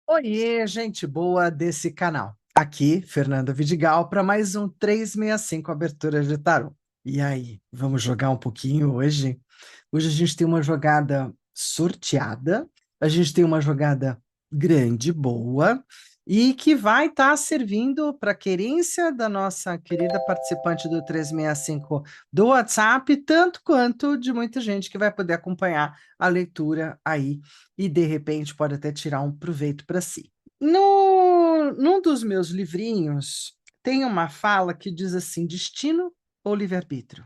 Oiê, gente boa desse canal. Aqui, Fernanda Vidigal, para mais um 365 Abertura de Tarô. E aí, vamos jogar um pouquinho hoje? Hoje a gente tem uma jogada sorteada, a gente tem uma jogada grande, boa, e que vai estar servindo para a querência da nossa querida participante do 365 do WhatsApp, tanto quanto de muita gente que vai poder acompanhar a leitura aí e de repente pode até tirar um proveito para si. Num dos meus livrinhos tem uma fala que diz assim: destino ou livre-arbítrio?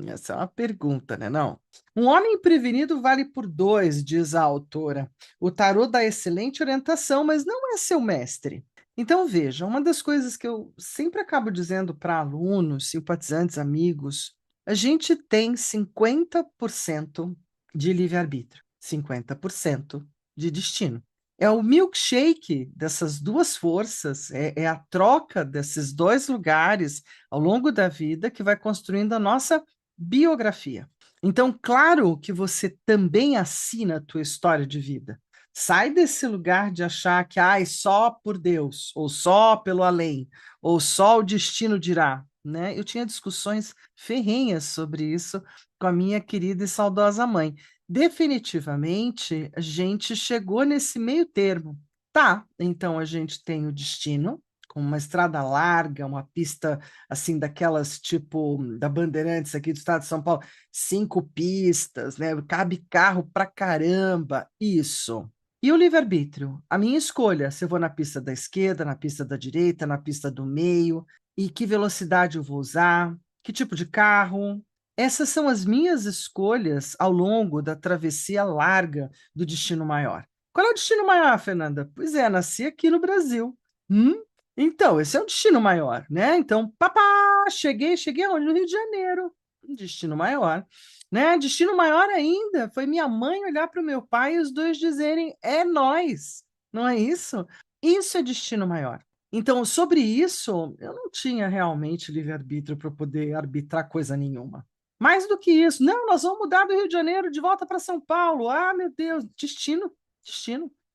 Essa é uma pergunta, né? Não. Um homem prevenido vale por dois, diz a autora. O tarô dá excelente orientação, mas não é seu mestre. Então, veja, uma das coisas que eu sempre acabo dizendo para alunos, simpatizantes, amigos, a gente tem 50% de livre-arbítrio, 50% de destino. É o milkshake dessas duas forças, é a troca desses dois lugares ao longo da vida que vai construindo a nossa biografia. Então, claro que você também assina a tua história de vida. Sai desse lugar de achar que só por Deus, ou só pelo além, ou só o destino dirá. Né? Eu tinha discussões ferrenhas sobre isso com a minha querida e saudosa mãe. Definitivamente, a gente chegou nesse meio termo. Tá, então a gente tem o destino, com uma estrada larga, uma pista assim, daquelas tipo da Bandeirantes aqui do estado de São Paulo, 5 pistas, né? Cabe carro pra caramba, isso. E o livre-arbítrio? A minha escolha, se eu vou na pista da esquerda, na pista da direita, na pista do meio, e que velocidade eu vou usar, que tipo de carro. Essas são as minhas escolhas ao longo da travessia larga do destino maior. Qual é o destino maior, Fernanda? Pois é, nasci aqui no Brasil. Hum? Então, esse é o destino maior, né? Então, papá, cheguei aonde? No Rio de Janeiro. Um destino maior, né? Destino maior ainda foi minha mãe olhar para o meu pai e os dois dizerem: é nós, não é isso? Isso é destino maior. Então, sobre isso, eu não tinha realmente livre-arbítrio para poder arbitrar coisa nenhuma. Mais do que isso, não, nós vamos mudar do Rio de Janeiro de volta para São Paulo. Ah, meu Deus, destino,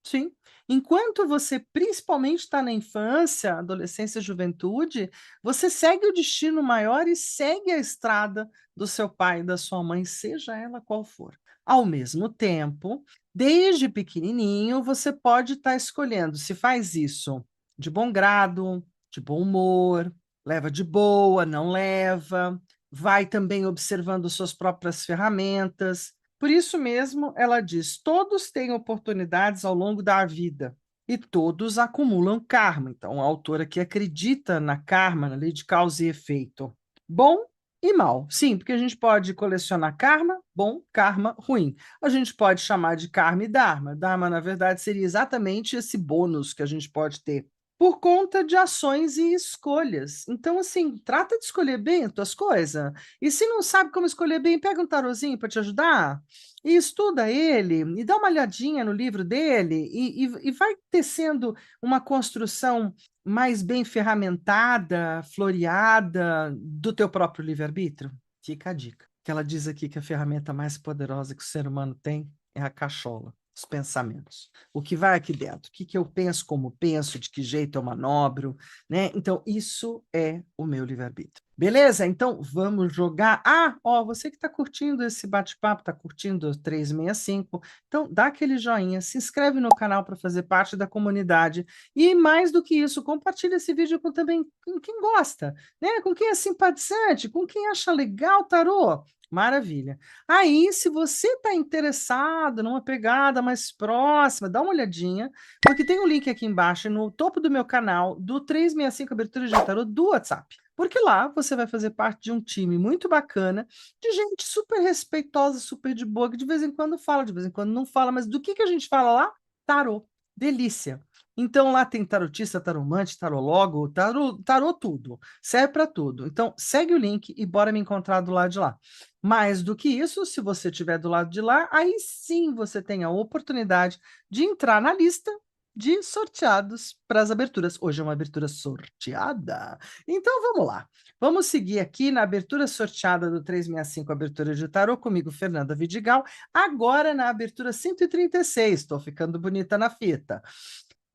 sim. Enquanto você principalmente está na infância, adolescência, juventude, você segue o destino maior e segue a estrada do seu pai e da sua mãe, seja ela qual for. Ao mesmo tempo, desde pequenininho, você pode estar escolhendo se faz isso de bom grado, de bom humor, leva de boa, não leva, vai também observando suas próprias ferramentas. Por isso mesmo, ela diz: todos têm oportunidades ao longo da vida e todos acumulam karma. Então, a autora que acredita na karma, na lei de causa e efeito. Bom e mal. Sim, porque a gente pode colecionar karma, bom, karma, ruim. A gente pode chamar de karma e dharma. Dharma, na verdade, seria exatamente esse bônus que a gente pode ter por conta de ações e escolhas. Então, assim, trata de escolher bem as tuas coisas. E se não sabe como escolher bem, pega um tarozinho para te ajudar e estuda ele, e dá uma olhadinha no livro dele, e vai tecendo uma construção mais bem ferramentada, floreada do teu próprio livre-arbítrio. Fica a dica. Que ela diz aqui que a ferramenta mais poderosa que o ser humano tem é a cachola, os pensamentos. O que vai aqui dentro? O que eu penso, como penso, de que jeito eu manobro, né? Então, isso é o meu livre-arbítrio. Beleza? Então, vamos jogar. Você que está curtindo esse bate-papo, está curtindo o 365, então dá aquele joinha, se inscreve no canal para fazer parte da comunidade e, mais do que isso, compartilha esse vídeo também com quem gosta, né? Com quem é simpatizante, com quem acha legal o tarô. Maravilha. Aí, se você está interessado numa pegada mais próxima, dá uma olhadinha, porque tem um link aqui embaixo no topo do meu canal do 365 Abertura de Tarô do WhatsApp. Porque lá você vai fazer parte de um time muito bacana, de gente super respeitosa, super de boa, que de vez em quando fala, de vez em quando não fala, mas do que a gente fala lá? Tarô. Delícia. Então lá tem tarotista, taromante, tarologo, tarô tudo. Serve para tudo. Então segue o link e bora me encontrar do lado de lá. Mais do que isso, se você estiver do lado de lá, aí sim você tem a oportunidade de entrar na lista de sorteados para as aberturas. Hoje é uma abertura sorteada. Então vamos lá. Vamos seguir aqui na abertura sorteada do 365 Abertura de Tarô comigo, Fernanda Vidigal. Agora na abertura 136. Estou ficando bonita na fita.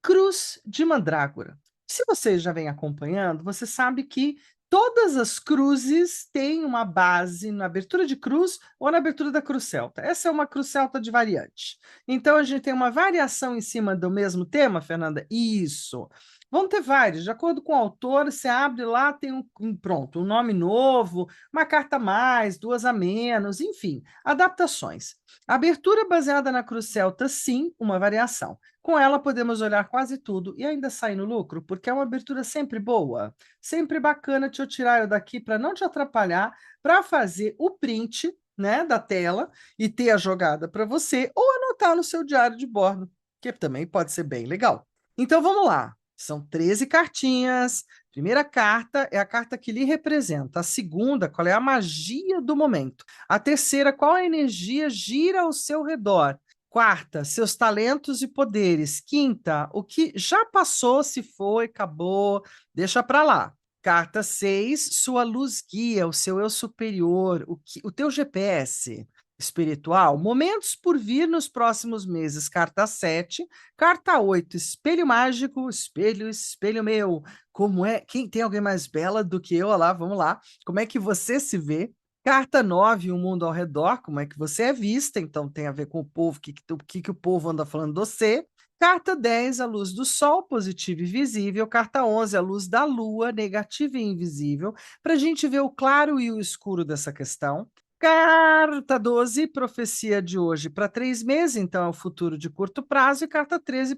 Cruz de Mandrágora. Se você já vem acompanhando, você sabe que todas as cruzes têm uma base na abertura de cruz ou na abertura da cruz celta. Essa é uma cruz celta de variante. Então, a gente tem uma variação em cima do mesmo tema, Fernanda? Isso. Vão ter vários, de acordo com o autor, você abre lá, tem pronto, um nome novo, uma carta a mais, duas a menos, enfim, adaptações. A abertura baseada na cruz celta, sim, uma variação. Com ela podemos olhar quase tudo e ainda sair no lucro, porque é uma abertura sempre boa, sempre bacana. Deixa eu tirar eu daqui para não te atrapalhar, para fazer o print, né, da tela e ter a jogada para você, ou anotar no seu diário de bordo, que também pode ser bem legal. Então vamos lá. São 13 cartinhas. Primeira carta é a carta que lhe representa. A segunda, qual é a magia do momento? A terceira, qual a energia gira ao seu redor? Quarta, seus talentos e poderes. Quinta, o que já passou, se foi, acabou, deixa para lá. Carta 6, sua luz guia, o seu eu superior, o teu GPS espiritual. Momentos por vir nos próximos meses. Carta 7. Carta 8, espelho mágico, espelho, espelho meu. Como é? Quem tem alguém mais bela do que eu? Olha lá, vamos lá. Como é que você se vê? Carta 9, o mundo ao redor, como é que você é vista, então tem a ver com o povo, o que o povo anda falando de você. Carta 10, a luz do sol, positiva e visível. Carta 11, a luz da lua, negativa e invisível, para a gente ver o claro e o escuro dessa questão. Carta 12, profecia de hoje para 3 meses, então é o futuro de curto prazo. E carta 13,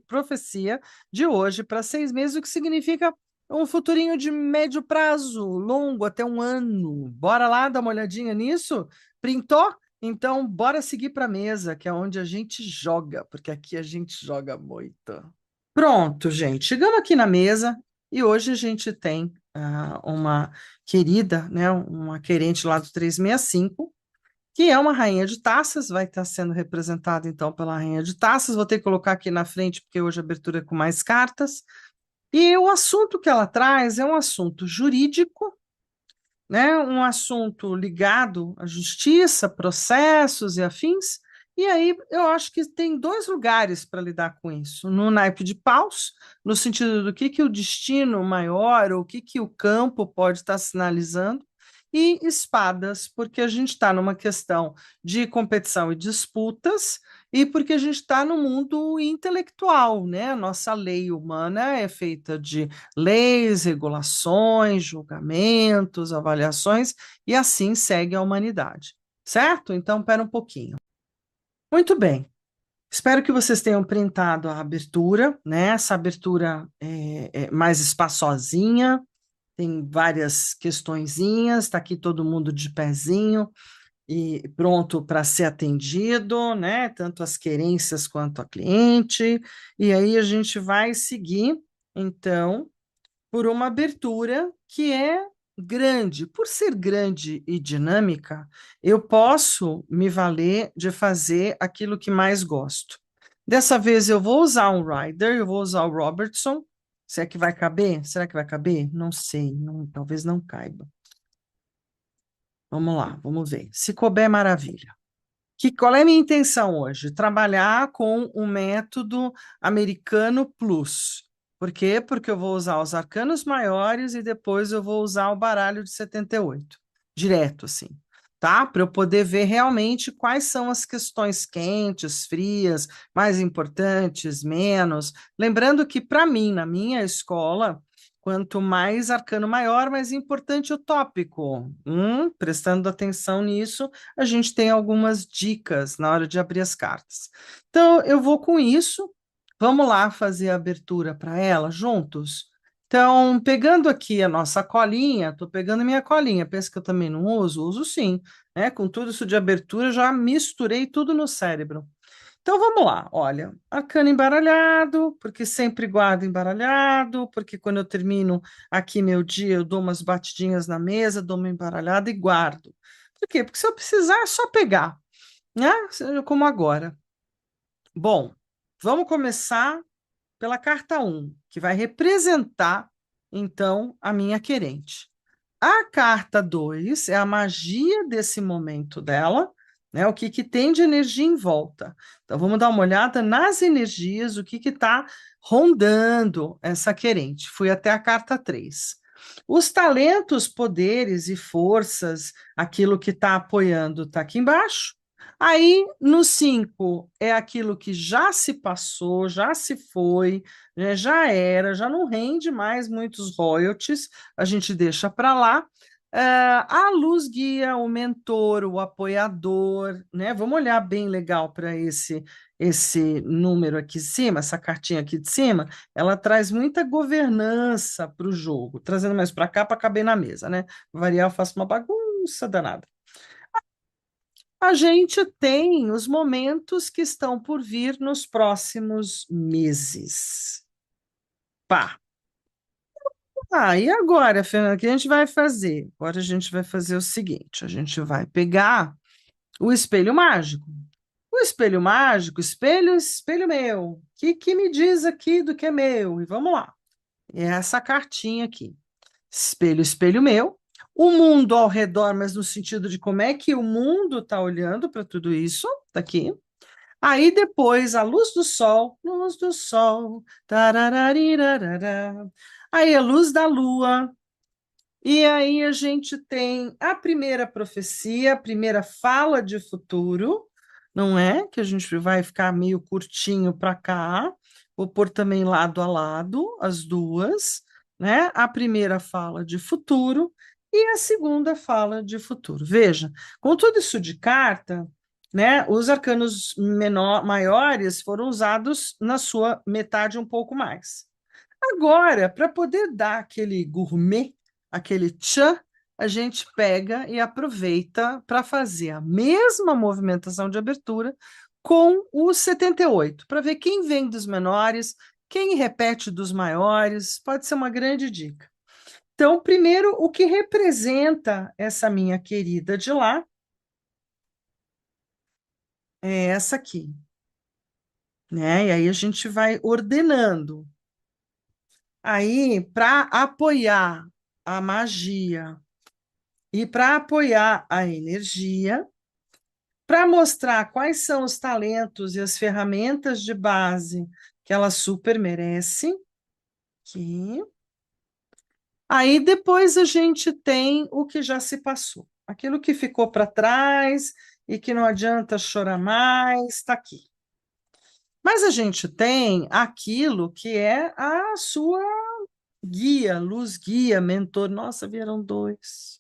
profecia de hoje para 6 meses, o que significa um futurinho de médio prazo, longo, até um ano. Bora lá dar uma olhadinha nisso? Printou? Então, bora seguir para a mesa, que é onde a gente joga, porque aqui a gente joga muito. Pronto, gente. Chegamos aqui na mesa e hoje a gente tem uma querida, né, uma querente lá do 365, que é uma rainha de taças, vai estar sendo representada então pela rainha de taças. Vou ter que colocar aqui na frente, porque hoje a abertura é com mais cartas. E o assunto que ela traz é um assunto jurídico, né? Um assunto ligado à justiça, processos e afins. E aí eu acho que tem dois lugares para lidar com isso. No naipe de paus, no sentido do que o destino maior, ou o que o campo pode estar sinalizando, e espadas, porque a gente está numa questão de competição e disputas, e porque a gente está no mundo intelectual, né? A nossa lei humana é feita de leis, regulações, julgamentos, avaliações, e assim segue a humanidade, certo? Então, espera um pouquinho. Muito bem. Espero que vocês tenham printado a abertura, né? Essa abertura é mais espaçosinha, tem várias questõezinhas, está aqui todo mundo de pezinho e pronto para ser atendido, né? Tanto as querências quanto a cliente. E aí a gente vai seguir, então, por uma abertura que é grande. Por ser grande e dinâmica, eu posso me valer de fazer aquilo que mais gosto. Dessa vez eu vou usar um Rider, eu vou usar o Robertson. Será que vai caber? Será que vai caber? Não sei, talvez não caiba. Vamos lá, vamos ver. Se couber, maravilha. Qual é a minha intenção hoje? Trabalhar com o método americano plus. Por quê? Porque eu vou usar os arcanos maiores e depois eu vou usar o baralho de 78, direto assim, tá? Para eu poder ver realmente quais são as questões quentes, frias, mais importantes, menos. Lembrando que, para mim, na minha escola, quanto mais arcano maior, mais importante o tópico. Prestando atenção nisso, a gente tem algumas dicas na hora de abrir as cartas. Então, eu vou com isso. Vamos lá fazer a abertura para ela juntos? Então, pegando aqui a nossa colinha, estou pegando a minha colinha, pensa que eu também não uso? Uso sim, né? Com tudo isso de abertura, já misturei tudo no cérebro. Então vamos lá, olha, arcano embaralhado, porque sempre guardo embaralhado, porque quando eu termino aqui meu dia, eu dou umas batidinhas na mesa, dou uma embaralhada e guardo. Por quê? Porque se eu precisar, é só pegar, né? Como agora. Bom, vamos começar pela carta 1, que vai representar, então, a minha querente. A carta 2 é a magia desse momento dela, né? O que que tem de energia em volta. Então, vamos dar uma olhada nas energias, o que está rondando essa querente. Fui até a carta 3. Os talentos, poderes e forças, aquilo que está apoiando está aqui embaixo. Aí, no 5, é aquilo que já se passou, já se foi, né, já era, já não rende mais muitos royalties, a gente deixa para lá. A luz guia, o mentor, o apoiador, né? Vamos olhar bem legal para esse número aqui de cima, essa cartinha aqui de cima, ela traz muita governança para o jogo, trazendo mais para cá para caber na mesa, né? Variar, eu faço uma bagunça danada. A gente tem os momentos que estão por vir nos próximos meses. Pá. E agora, Fernanda, o que a gente vai fazer? Agora a gente vai fazer o seguinte: a gente vai pegar o espelho mágico. O espelho mágico, espelho, espelho meu. O que me diz aqui do que é meu? E vamos lá. É essa cartinha aqui. Espelho, espelho meu. O mundo ao redor, mas no sentido de como é que o mundo está olhando para tudo isso, tá aqui. Aí depois a luz do sol, tarararirarará. Aí a luz da lua, e aí a gente tem a primeira profecia, a primeira fala de futuro, não é? Que a gente vai ficar meio curtinho para cá, vou pôr também lado a lado, as duas, né? A primeira fala de futuro e a segunda fala de futuro. Veja, com tudo isso de carta, né? Os arcanos maiores foram usados na sua metade um pouco mais. Agora, para poder dar aquele gourmet, aquele tchan, a gente pega e aproveita para fazer a mesma movimentação de abertura com o 78, para ver quem vem dos menores, quem repete dos maiores, pode ser uma grande dica. Então, primeiro, o que representa essa minha querida de lá é essa aqui, né? E aí a gente vai ordenando. Aí, para apoiar a magia e para apoiar a energia, para mostrar quais são os talentos e as ferramentas de base que ela super merece. Aqui. Aí depois a gente tem o que já se passou, aquilo que ficou para trás e que não adianta chorar mais, está aqui. Mas a gente tem aquilo que é a sua guia, luz guia, mentor. Nossa, vieram dois.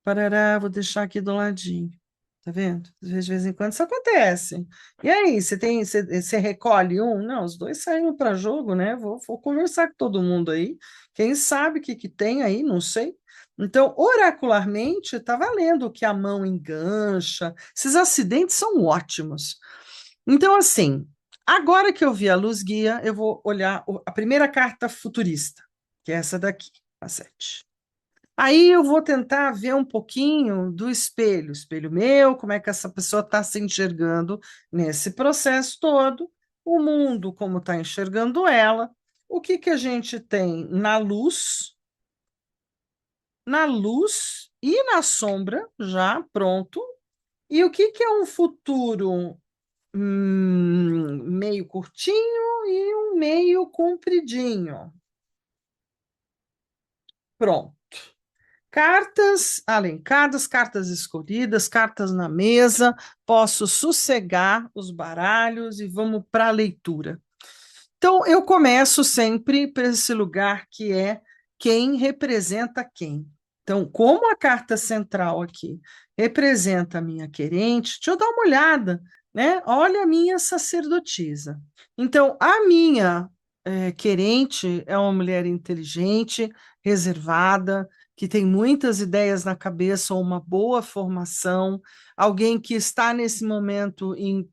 Parará, vou deixar aqui do ladinho. Tá vendo? De vez em quando isso acontece. E aí, você recolhe um? Não, os dois saíram para jogo, né? Vou conversar com todo mundo aí. Quem sabe o que, que tem aí, não sei. Então, oracularmente, está valendo que a mão engancha. Esses acidentes são ótimos. Então, assim, agora que eu vi a luz guia, eu vou olhar a primeira carta futurista, que é essa daqui, a 7. Aí eu vou tentar ver um pouquinho do espelho, espelho meu, como é que essa pessoa está se enxergando nesse processo todo, o mundo, como está enxergando ela, o que que a gente tem na luz e na sombra, já pronto, e o que que é um futuro meio curtinho e um meio compridinho. Pronto. Cartas alencadas, cartas escolhidas, cartas na mesa, posso sossegar os baralhos e vamos para a leitura. Então, eu começo sempre por esse lugar que é quem representa quem. Então, como a carta central aqui representa a minha querente, deixa eu dar uma olhada, né? Olha a minha sacerdotisa. Então, a minha querente é uma mulher inteligente, reservada, que tem muitas ideias na cabeça, ou uma boa formação, alguém que está nesse momento em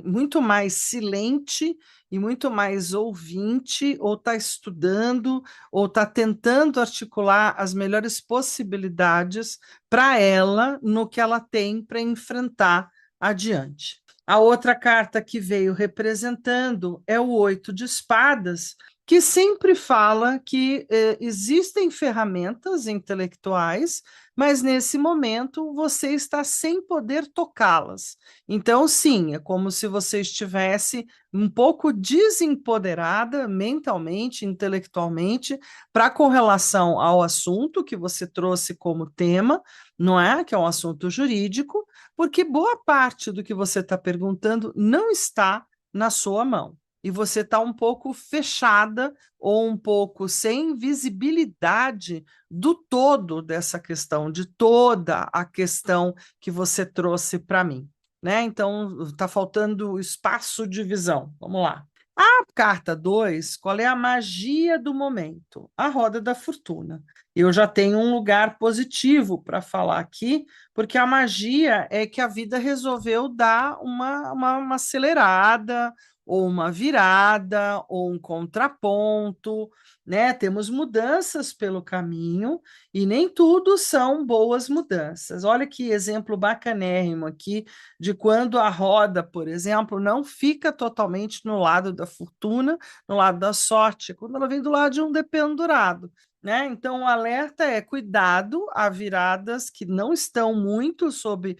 muito mais silente e muito mais ouvinte, ou está estudando, ou está tentando articular as melhores possibilidades para ela no que ela tem para enfrentar adiante. A outra carta que veio representando é o 8 de espadas, que sempre fala que existem ferramentas intelectuais, mas nesse momento você está sem poder tocá-las. Então, sim, é como se você estivesse um pouco desempoderada mentalmente, intelectualmente, para com relação ao assunto que você trouxe como tema, não é? Que é um assunto jurídico, porque boa parte do que você está perguntando não está na sua mão e você está um pouco fechada ou um pouco sem visibilidade do todo dessa questão, de toda a questão que você trouxe para mim, né? Então, está faltando espaço de visão. Vamos lá. A carta 2, qual é a magia do momento? A roda da fortuna. Eu já tenho um lugar positivo para falar aqui, porque a magia é que a vida resolveu dar uma acelerada, ou uma virada, ou um contraponto, né? Temos mudanças pelo caminho e nem tudo são boas mudanças. Olha que exemplo bacanérrimo aqui de quando a roda, por exemplo, não fica totalmente no lado da fortuna, no lado da sorte, quando ela vem do lado de um dependurado. Né? Então, o alerta é cuidado a viradas que não estão muito sob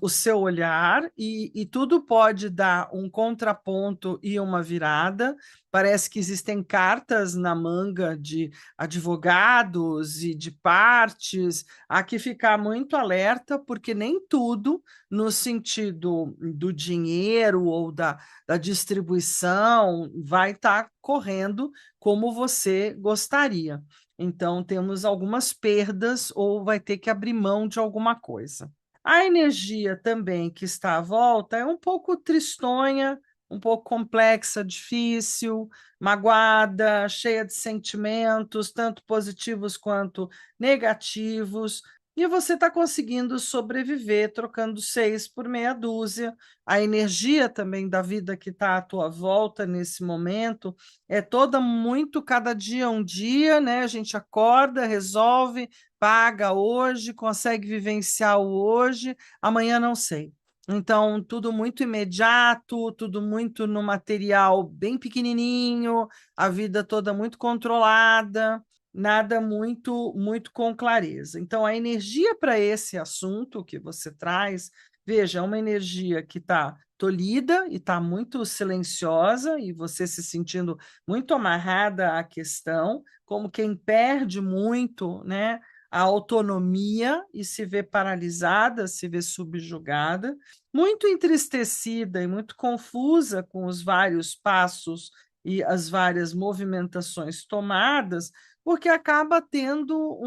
o seu olhar, e tudo pode dar um contraponto e uma virada. Parece que existem cartas na manga de advogados e de partes. Há que ficar muito alerta, porque nem tudo, no sentido do dinheiro ou da distribuição, vai estar correndo como você gostaria. Então, temos algumas perdas ou vai ter que abrir mão de alguma coisa. A energia também que está à volta é um pouco tristonha, um pouco complexa, difícil, magoada, cheia de sentimentos, tanto positivos quanto negativos. E você está conseguindo sobreviver trocando 6 por meia dúzia. A energia também da vida que está à tua volta nesse momento é toda muito cada dia um dia, né? A gente acorda, resolve, paga hoje, consegue vivenciar o hoje, amanhã não sei. Então, tudo muito imediato, tudo muito no material bem pequenininho, a vida toda muito controlada, nada muito com clareza. Então, a energia para esse assunto que você traz, veja, é uma energia que está tolhida e está muito silenciosa, e você se sentindo muito amarrada à questão, como quem perde muito, né? A autonomia e se vê paralisada, se vê subjugada, muito entristecida e muito confusa com os vários passos e as várias movimentações tomadas, porque acaba tendo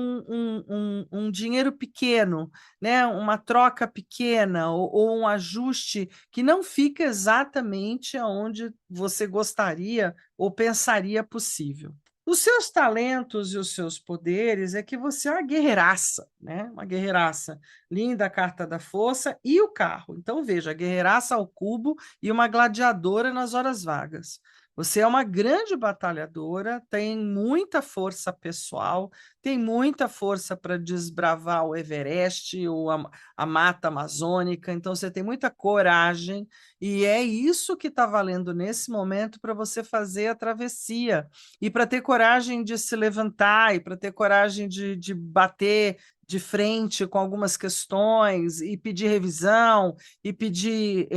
um dinheiro pequeno, né? Uma troca pequena ou um ajuste que não fica exatamente onde você gostaria ou pensaria possível. Os seus talentos e os seus poderes é que você é uma guerreiraça, né? Uma guerreiraça. Linda a carta da força e o carro. Então, veja, a guerreiraça ao cubo e uma gladiadora nas horas vagas. Você é uma grande batalhadora, tem muita força pessoal, tem muita força para desbravar o Everest ou a Mata Amazônica, então você tem muita coragem, e é isso que está valendo nesse momento para você fazer a travessia e para ter coragem de se levantar, e para ter coragem de bater de frente com algumas questões, e pedir revisão, e pedir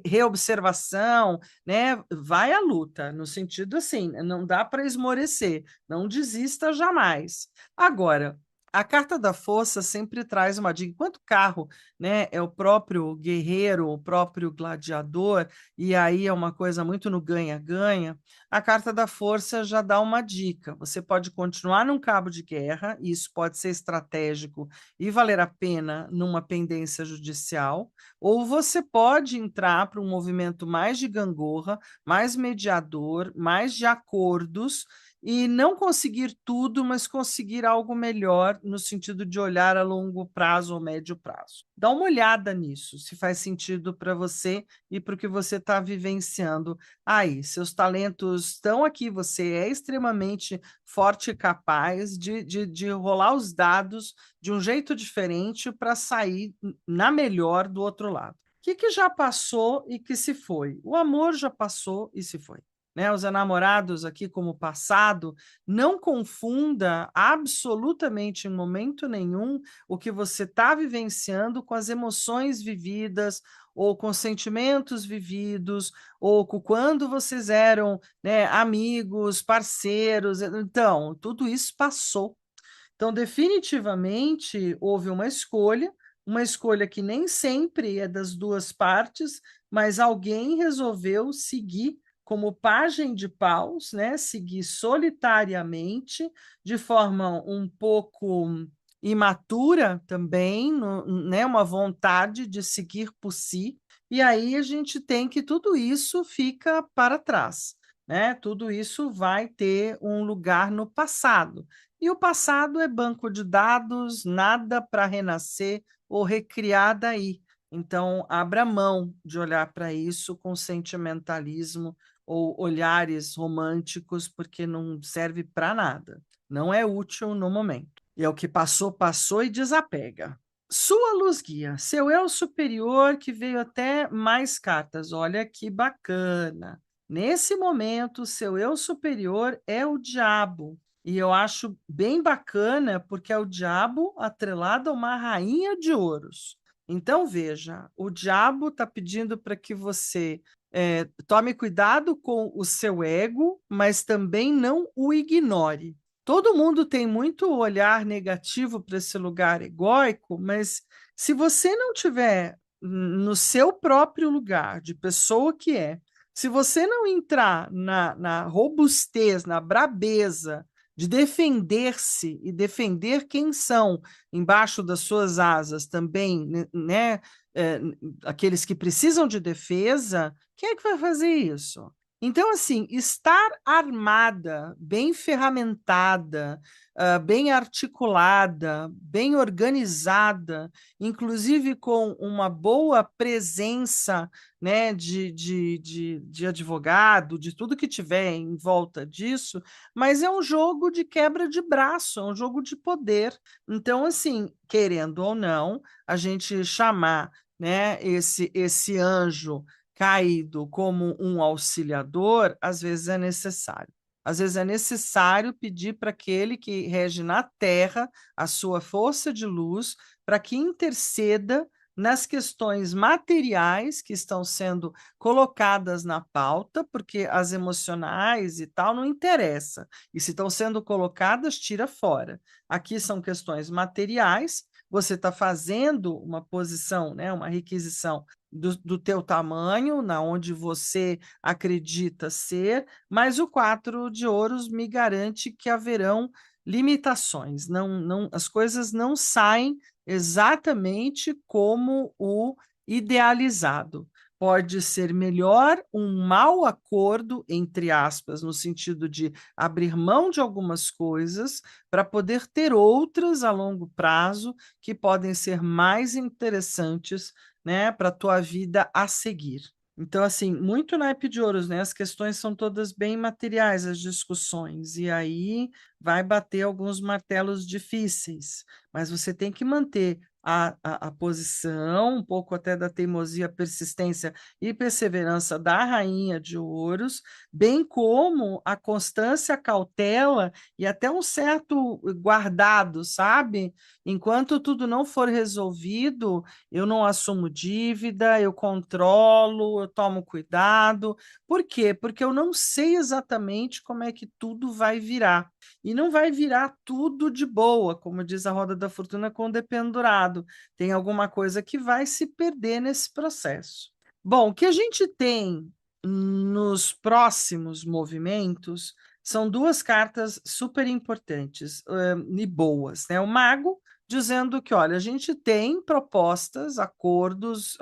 reobservação, né? Vai à luta, no sentido assim, não dá para esmorecer, não desista jamais. Agora, a carta da força sempre traz uma dica. Enquanto carro, né, é o próprio guerreiro, o próprio gladiador, e aí é uma coisa muito no ganha-ganha, a carta da força já dá uma dica. Você pode continuar num cabo de guerra, e isso pode ser estratégico e valer a pena numa pendência judicial, ou você pode entrar para um movimento mais de gangorra, mais mediador, mais de acordos, e não conseguir tudo, mas conseguir algo melhor no sentido de olhar a longo prazo ou médio prazo. Dá uma olhada nisso, se faz sentido para você e para o que você está vivenciando aí. Seus talentos estão aqui, você é extremamente forte e capaz de rolar os dados de um jeito diferente para sair na melhor do outro lado. O que já passou e que se foi? O amor já passou e se foi. né, os enamorados aqui como passado, não confunda absolutamente em momento nenhum o que você está vivenciando com as emoções vividas, ou com sentimentos vividos, ou com quando vocês eram, né, amigos, parceiros. Então, tudo isso passou. Então, definitivamente, houve uma escolha que nem sempre é das duas partes, mas alguém resolveu seguir como pajem de paus, né? Seguir solitariamente, de forma um pouco imatura também, né? Uma vontade de seguir por si, e aí a gente tem que tudo isso fica para trás, né? Tudo isso vai ter um lugar no passado. E o passado é banco de dados, nada para renascer ou recriar daí. Então, abra mão de olhar para isso com sentimentalismo ou olhares românticos, porque não serve para nada. Não é útil no momento. E é o que passou, passou e desapega. Sua luz guia, seu eu superior que veio até mais cartas. Olha que bacana. Nesse momento, seu eu superior é o diabo. E eu acho bem bacana, porque é o diabo atrelado a uma rainha de ouros. Então, veja, o diabo está pedindo para que você tome cuidado com o seu ego, mas também não o ignore. Todo mundo tem muito olhar negativo para esse lugar egóico, mas se você não tiver no seu próprio lugar de pessoa que é, se você não entrar na robustez, na brabeza, de defender-se e defender quem são embaixo das suas asas também, né? É, aqueles que precisam de defesa, quem é que vai fazer isso? Então, assim, estar armada, bem ferramentada, bem articulada, bem organizada, inclusive com uma boa presença, né, de advogado, de tudo que tiver em volta disso, mas é um jogo de quebra de braço, é um jogo de poder. Então, assim, querendo ou não, a gente chamar, né, esse anjo caído como um auxiliador, às vezes é necessário. Às vezes é necessário pedir para aquele que rege na terra a sua força de luz para que interceda nas questões materiais que estão sendo colocadas na pauta, porque as emocionais e tal não interessa. E se estão sendo colocadas, tira fora. Aqui são questões materiais, você está fazendo uma posição, né, uma requisição do teu tamanho, na onde você acredita ser, mas o 4 de ouros me garante que haverão limitações. As coisas não saem exatamente como o idealizado. Pode ser melhor um mau acordo, entre aspas, no sentido de abrir mão de algumas coisas para poder ter outras a longo prazo que podem ser mais interessantes, né, para a tua vida a seguir. Então, assim, muito naipe de ouros, né? As questões são todas bem materiais, as discussões, e aí vai bater alguns martelos difíceis, mas você tem que manter a posição, um pouco até da teimosia, persistência e perseverança da rainha de ouros, bem como a constância, a cautela e até um certo guardado, sabe? Enquanto tudo não for resolvido, eu não assumo dívida, eu controlo, eu tomo cuidado. Por quê? Porque eu não sei exatamente como é que tudo vai virar. E não vai virar tudo de boa, como diz a roda da fortuna com o dependurado. Tem alguma coisa que vai se perder nesse processo. Bom, o que a gente tem nos próximos movimentos são duas cartas super importantes e boas, né? O mago dizendo que, olha, a gente tem propostas, acordos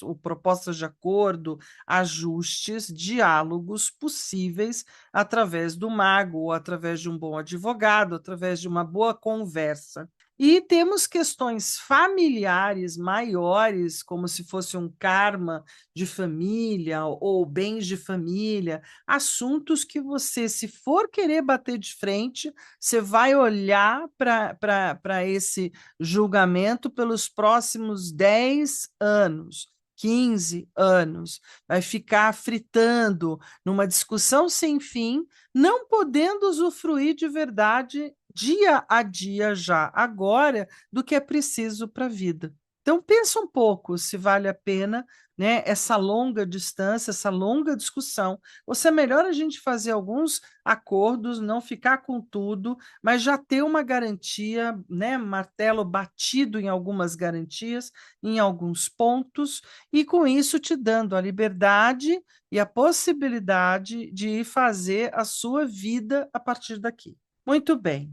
ou propostas de acordo, ajustes, diálogos possíveis através do mago, ou através de um bom advogado, através de uma boa conversa. E temos questões familiares maiores, como se fosse um karma de família ou bens de família, assuntos que você, se for querer bater de frente, você vai olhar para esse julgamento pelos próximos 10 anos. 15 anos, vai ficar fritando numa discussão sem fim, não podendo usufruir de verdade dia a dia já agora do que é preciso para a vida. Então pensa um pouco se vale a pena, né, essa longa distância, essa longa discussão. Ou se é melhor a gente fazer alguns acordos, não ficar com tudo, mas já ter uma garantia, né, martelo batido em algumas garantias, em alguns pontos, e com isso te dando a liberdade e a possibilidade de fazer a sua vida a partir daqui. Muito bem.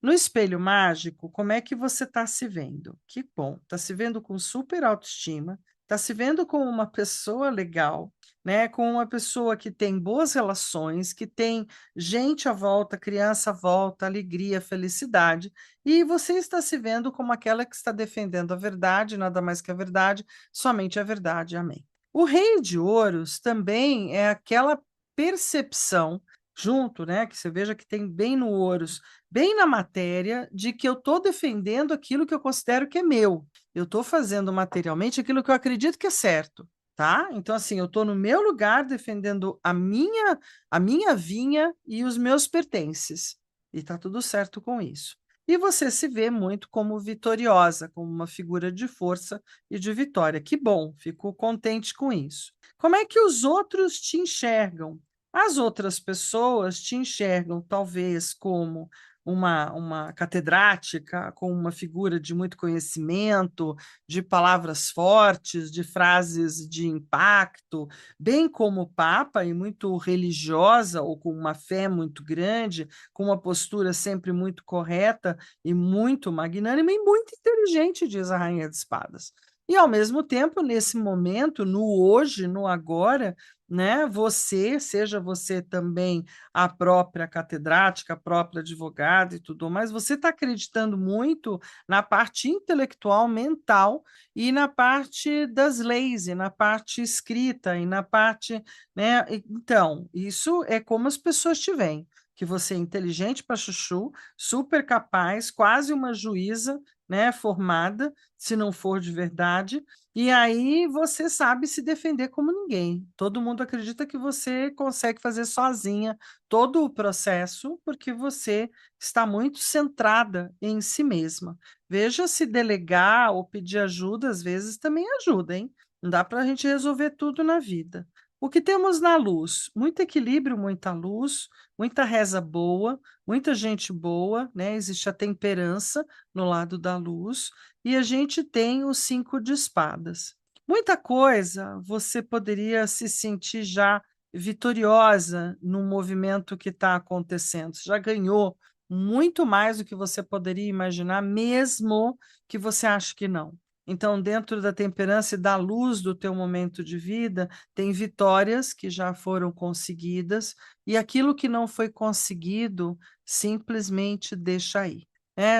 No espelho mágico, como é que você está se vendo? Que bom, está se vendo com super autoestima, está se vendo como uma pessoa legal, né? Com uma pessoa que tem boas relações, que tem gente à volta, criança à volta, alegria, felicidade, e você está se vendo como aquela que está defendendo a verdade, nada mais que a verdade, somente a verdade, amém. O rei de ouros também é aquela percepção junto, né, que você veja que tem bem no ouros, bem na matéria, de que eu estou defendendo aquilo que eu considero que é meu. Eu estou fazendo materialmente aquilo que eu acredito que é certo, tá? Então, assim, eu estou no meu lugar defendendo a minha vinha e os meus pertences. E está tudo certo com isso. E você se vê muito como vitoriosa, como uma figura de força e de vitória. Que bom, fico contente com isso. Como é que os outros te enxergam? As outras pessoas te enxergam talvez como uma catedrática, com uma figura de muito conhecimento, de palavras fortes, de frases de impacto, bem como o Papa, e muito religiosa, ou com uma fé muito grande, com uma postura sempre muito correta e muito magnânima e muito inteligente, diz a Rainha de Espadas. E, ao mesmo tempo, nesse momento, no hoje, no agora, né? Você, seja você também a própria catedrática, a própria advogada e tudo mais, você está acreditando muito na parte intelectual, mental e na parte das leis, e na parte escrita, e na parte, né? Então, isso é como as pessoas te veem, que você é inteligente para chuchu, super capaz, quase uma juíza, né? Formada, se não for de verdade, e aí você sabe se defender como ninguém. Todo mundo acredita que você consegue fazer sozinha todo o processo, porque você está muito centrada em si mesma. Veja se delegar ou pedir ajuda, às vezes também ajuda, hein? Não dá para a gente resolver tudo na vida. O que temos na luz? Muito equilíbrio, muita luz, muita reza boa, muita gente boa, né? Existe a temperança no lado da luz e a gente tem o 5 de espadas. Muita coisa você poderia se sentir já vitoriosa no movimento que está acontecendo. Você já ganhou muito mais do que você poderia imaginar, mesmo que você ache que não. Então, dentro da temperança e da luz do teu momento de vida, tem vitórias que já foram conseguidas e aquilo que não foi conseguido, simplesmente deixa aí.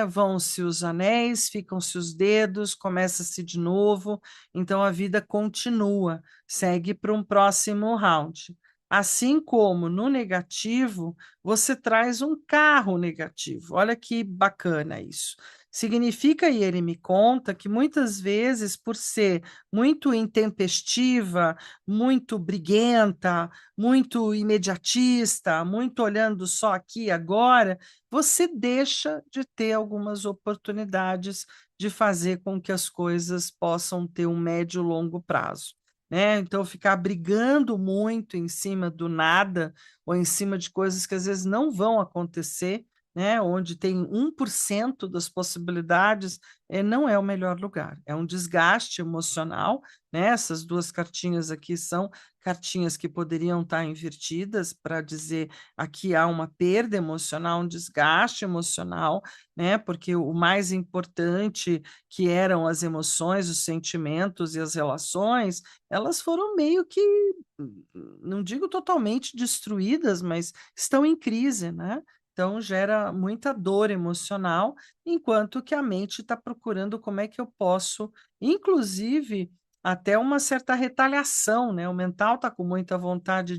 Vão-se os anéis, ficam-se os dedos, começa-se de novo, então a vida continua, segue para um próximo round. Assim como no negativo, você traz um carro negativo. Olha que bacana isso. Significa, e ele me conta, que muitas vezes, por ser muito intempestiva, muito briguenta, muito imediatista, muito olhando só aqui e agora, você deixa de ter algumas oportunidades de fazer com que as coisas possam ter um médio e longo prazo. Né? Então, ficar brigando muito em cima do nada ou em cima de coisas que às vezes não vão acontecer, né? Onde tem 1% das possibilidades, não é o melhor lugar. É um desgaste emocional, né? Essas duas cartinhas aqui são cartinhas que poderiam estar invertidas para dizer aqui há uma perda emocional, um desgaste emocional, né? Porque o mais importante, que eram as emoções, os sentimentos e as relações, elas foram meio que, não digo totalmente destruídas, mas estão em crise, né? Então gera muita dor emocional, enquanto que a mente está procurando como é que eu posso, inclusive até uma certa retaliação, né? O mental está com muita vontade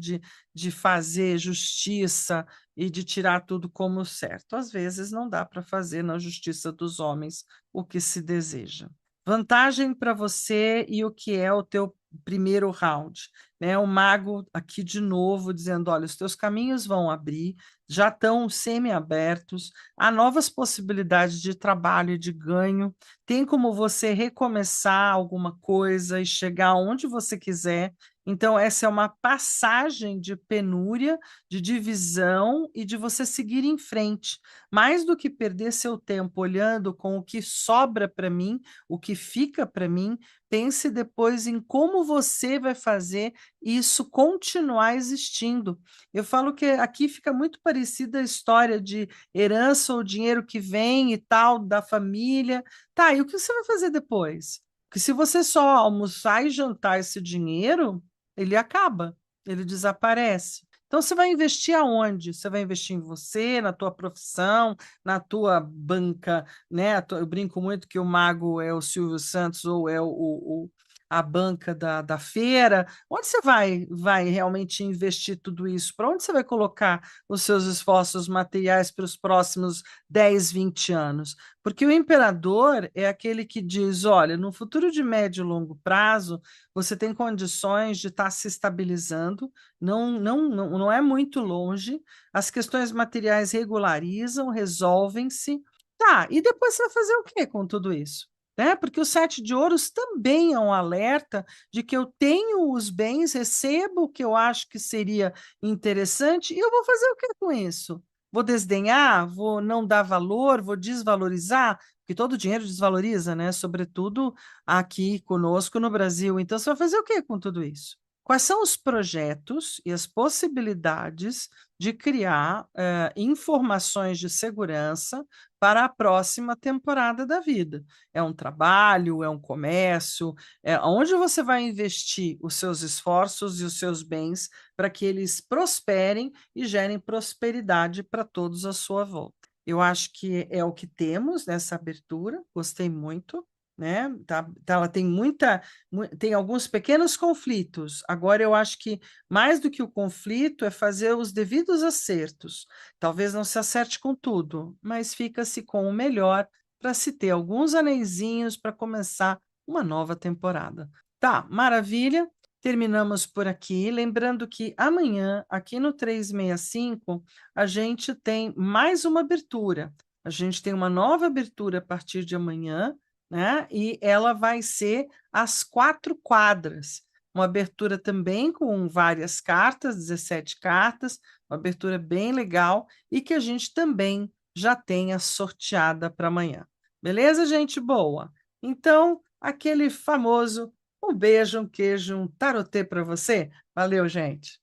de fazer justiça e de tirar tudo como certo. Às vezes não dá para fazer na justiça dos homens o que se deseja. Vantagem para você e o que é o teu primeiro round, né? O mago aqui de novo dizendo: olha, os teus caminhos vão abrir, já estão semi-abertos, há novas possibilidades de trabalho e de ganho, tem como você recomeçar alguma coisa e chegar onde você quiser. Então, essa é uma passagem de penúria, de divisão e de você seguir em frente. Mais do que perder seu tempo olhando com o que sobra para mim, o que fica para mim, pense depois em como você vai fazer isso continuar existindo. Eu falo que aqui fica muito parecida a história de herança ou dinheiro que vem e tal, da família. Tá, e o que você vai fazer depois? Porque se você só almoçar e jantar esse dinheiro, ele acaba, ele desaparece. Então, você vai investir aonde? Você vai investir em você, na tua profissão, na tua banca, né? Eu brinco muito que o mago é o Silvio Santos ou é a banca da feira. Onde você vai realmente investir tudo isso? Para onde você vai colocar os seus esforços materiais para os próximos 10, 20 anos? Porque o imperador é aquele que diz: olha, no futuro de médio e longo prazo, você tem condições de estar se estabilizando, não é muito longe, as questões materiais regularizam, resolvem-se. Tá, e depois você vai fazer o quê com tudo isso? Né? Porque o sete de ouros também é um alerta de que eu tenho os bens, recebo o que eu acho que seria interessante, e eu vou fazer o que com isso? Vou desdenhar? Vou não dar valor? Vou desvalorizar? Porque todo dinheiro desvaloriza, né? Sobretudo aqui conosco no Brasil. Então, você vai fazer o que com tudo isso? Quais são os projetos e as possibilidades de criar informações de segurança para a próxima temporada da vida? É um trabalho, é um comércio, é onde você vai investir os seus esforços e os seus bens para que eles prosperem e gerem prosperidade para todos à sua volta. Eu acho que é o que temos nessa abertura, gostei muito, né? Ela tem tem alguns pequenos conflitos. Agora eu acho que mais do que o conflito é fazer os devidos acertos. Talvez não se acerte com tudo, mas fica-se com o melhor para se ter alguns aneizinhos para começar uma nova temporada. Tá, maravilha. Terminamos por aqui. Lembrando que amanhã, aqui no 365, a gente tem mais uma abertura. A gente tem uma nova abertura a partir de amanhã, né? E ela vai ser às 4 quadras. Uma abertura também com várias cartas, 17 cartas, uma abertura bem legal e que a gente também já tenha sorteada para amanhã. Beleza, gente boa? Então, aquele famoso um beijo, um queijo, um tarotê para você. Valeu, gente.